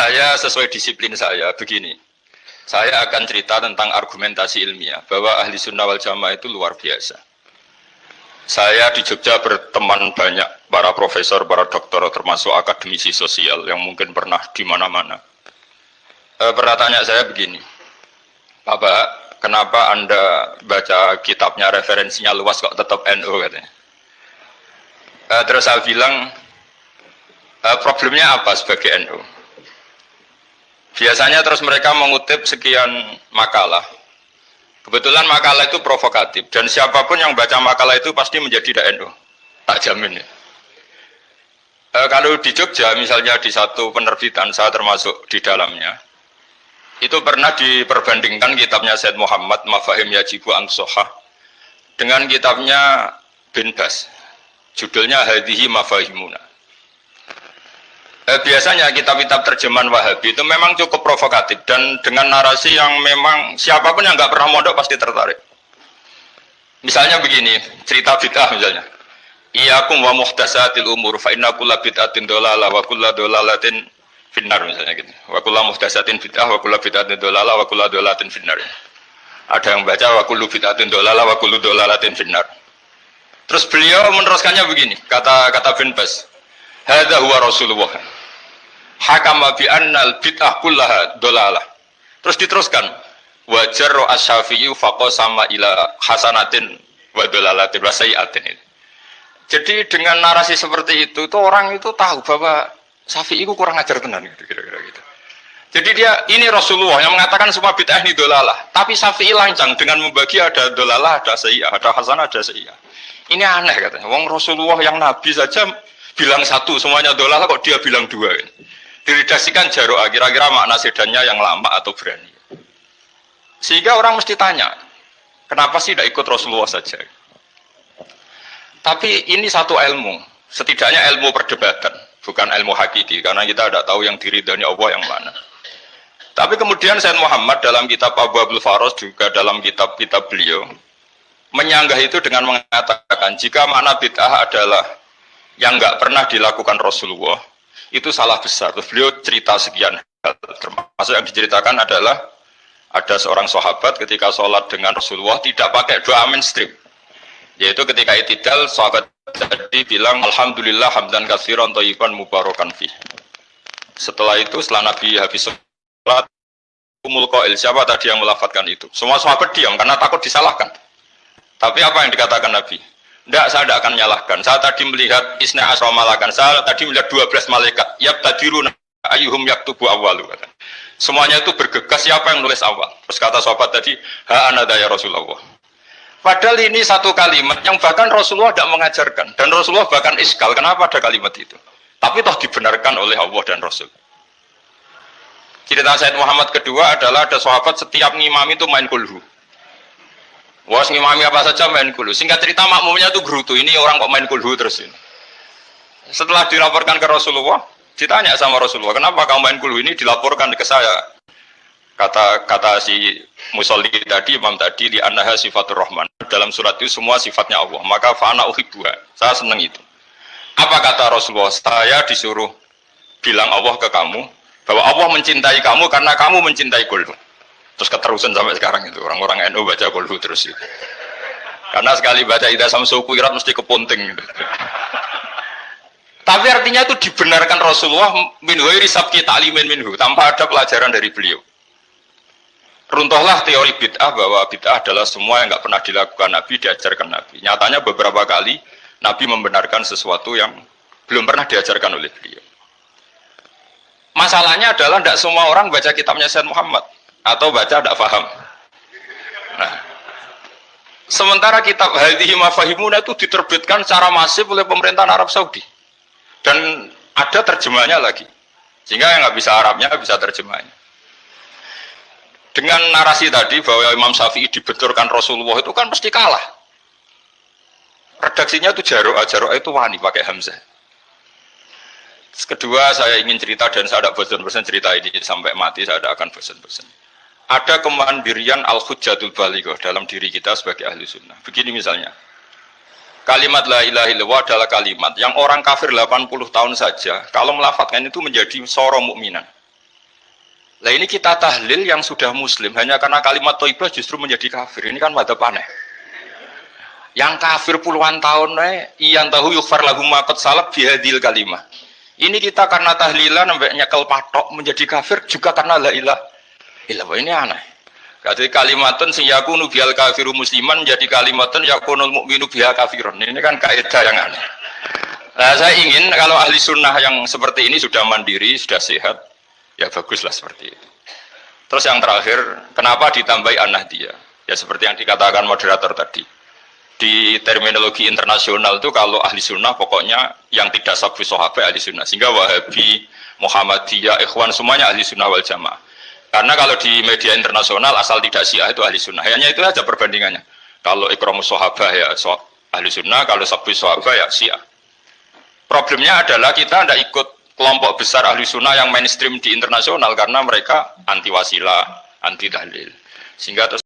saya sesuai disiplin saya begini. Saya akan cerita tentang argumentasi ilmiah bahwa ahli sunnah wal jamaah itu luar biasa. Saya di Jogja berteman banyak para profesor, para doktor, termasuk akademisi sosial yang mungkin pernah di mana-mana. Pernah tanya saya begini, Bapak, kenapa Anda baca kitabnya referensinya luas kok tetap NU katanya. Terus saya bilang, problemnya apa sebagai NU? Biasanya terus mereka mengutip sekian makalah. Kebetulan makalah itu provokatif dan siapapun yang baca makalah itu pasti menjadi NU. Tak jamin ya. Kalau di Jogja misalnya di satu penerbitan saya termasuk di dalamnya. Itu pernah diperbandingkan kitabnya Said Muhammad Mafahim Yajibu Angsohah dengan kitabnya Bin Bas. Judulnya Hadihi Mafahimuna. Biasanya kitab-kitab terjemahan Wahabi itu memang cukup provokatif dan dengan narasi yang memang siapapun yang nggak pernah mondok pasti tertarik. Misalnya begini, cerita bid'ah misalnya. Iyyakum wa muhdatsatil umur fa inna kulla bid'atin dhalalah wa kulla dhalalatin finnar misalnya gitu. Wa kulla muhdatsatin bid'ah wa kulla bid'atin dhalalah wa kulla dhalalatin finnar. Ada yang baca wa kullu bid'atin dhalalah wa kullu dhalalatin finnar. Terus beliau meneruskannya begini, kata Bin Bas. Hadza huwa Rasulullah. Hakama bi annal bid'ah kullaha dhalalah. Terus diteruskan wajar asy-Syafi'i faqasama ila hasanatin wa dhalalatin wa sayyi'atin. Jadi dengan narasi seperti itu orang itu tahu bahwa Syafi'i itu kurang ajar tenan gitu kira-kira gitu. Jadi dia ini Rasulullah yang mengatakan semua bid'ah ini dhalalah, tapi Syafi'i lancang dengan membagi ada dhalalah, ada sayyi'ah, ada hasanah, ada sayyi'ah. Ini aneh katanya. Wong Rasulullah yang nabi saja bilang satu, semuanya dhalalah kok dia bilang dua. Diredaksikan Jaro'a, kira-kira makna sedannya yang lama atau berani. Sehingga orang mesti tanya, kenapa sih tidak ikut Rasulullah saja? Tapi ini satu ilmu, setidaknya ilmu perdebatan, bukan ilmu hakiki, karena kita tidak tahu yang diridhani Allah yang mana. Tapi kemudian Said Muhammad dalam kitab Abu Abdul Faros, juga dalam kitab-kitab beliau, menyanggah itu dengan mengatakan, jika makna bid'ah adalah yang nggak pernah dilakukan Rasulullah, itu salah besar. Terus beliau cerita sekian hal, termasuk yang diceritakan adalah ada seorang sahabat ketika sholat dengan Rasulullah tidak pakai doa mainstream, yaitu ketika itidal sahabat tadi bilang alhamdulillah hamdan katsiran thayyiban mubarakan fi. Setelah itu setelah Nabi habis sholat umul qail, siapa tadi yang melafadzkan itu? Semua sahabat diam karena takut disalahkan. Tapi apa yang dikatakan Nabi? Tidak, saya tidak akan menyalahkan. Saya tadi melihat isna asra malakan. Saya tadi melihat 12 malaikat. Yabtadiruna ayyuhum yaktubu awwalu. Semuanya itu bergegas siapa yang nulis awal. Terus kata sahabat tadi, ha anada ya Rasulullah. Padahal ini satu kalimat yang bahkan Rasulullah tidak mengajarkan. Dan Rasulullah bahkan iskal. Kenapa ada kalimat itu? Tapi toh dibenarkan oleh Allah dan Rasul. Cerita Said Muhammad kedua adalah ada sahabat setiap ngimami itu main kulhu. Wah, ngimami apa saja main kulhu. Singkat cerita makmumnya itu gerutu. Ini orang kok main kulhu terus ini. Setelah dilaporkan ke Rasulullah, ditanya sama Rasulullah, kenapa kamu main kulhu ini? Dilaporkan ke saya. Kata si musolli tadi, imam tadi, li annaha sifatur rahman. Dalam surat itu semua sifatnya Allah. Maka fa'ana uhibbuha. Saya senang itu. Apa kata Rasulullah? Saya disuruh bilang Allah ke kamu bahwa Allah mencintai kamu karena kamu mencintai kulhu. Terus keterusan sampai sekarang itu orang-orang NU baca kulhu terus itu. Karena sekali baca idza samsu kuwirat mesti kepunting gitu. Tapi artinya itu dibenarkan Rasulullah min ghairi sabqi ta'limin minhu, tanpa ada pelajaran dari beliau. Runtuhlah teori bid'ah bahwa bid'ah adalah semua yang nggak pernah dilakukan Nabi, diajarkan Nabi. Nyatanya beberapa kali Nabi membenarkan sesuatu yang belum pernah diajarkan oleh beliau. Masalahnya adalah tidak semua orang baca kitabnya Said Muhammad atau baca tidak paham. Nah, sementara kitab Hadihi Mafahimuna itu diterbitkan secara masif oleh pemerintahan Arab Saudi dan ada terjemahnya lagi, sehingga yang nggak bisa Arabnya bisa terjemahnya. Dengan narasi tadi bahwa Imam Syafi'i dibenturkan Rasulullah itu kan pasti kalah. Redaksinya itu Jaro'a itu wani pakai hamzah. Kedua, saya ingin cerita dan saya tidak bosan-bosan cerita ini sampai mati, saya tidak akan bosan-bosan. Ada kemandirian al-hujjatul balighah dalam diri kita sebagai ahli sunnah. Begini misalnya, kalimat la ilaha illallah adalah kalimat yang orang kafir 80 tahun saja kalau melafadzkan itu menjadi soro mukminan. Lah ini kita tahlil yang sudah muslim hanya karena kalimat thayyibah justru menjadi kafir. Ini kan madzhab aneh. Yang kafir puluhan tahun iyan tahu yukfar lahum ma qad salaf bihadil kalimah. Ini kita karena tahlilan sampai nyekel patok menjadi kafir juga karena la ilaha illallah. Ini aneh. Jadi kalimatun sing yakunu bial kafiru musliman menjadi kalimatun yakunul mukminu biha kafirun. Ini kan kaidah yang aneh. Nah, saya ingin kalau ahli sunnah yang seperti ini sudah mandiri, sudah sehat, ya baguslah seperti itu. Terus yang terakhir, kenapa ditambahi an-nahdiyah? Ya seperti yang dikatakan moderator tadi. Di terminologi internasional itu kalau ahli sunnah pokoknya yang tidak sabu sahabat ahli sunnah. Sehingga Wahabi, Muhammadiyah, Ikhwan semuanya ahli sunnah wal jamaah. Karena kalau di media internasional asal tidak Syiah itu ahli sunnah. Hanya itu saja perbandingannya. Kalau ikramus sahabah ya ahli sunnah, kalau sabu sahabah ya Syiah. Problemnya adalah kita tidak ikut kelompok besar ahli sunnah yang mainstream di internasional karena mereka anti wasilah, anti tahlil. Sehingga terus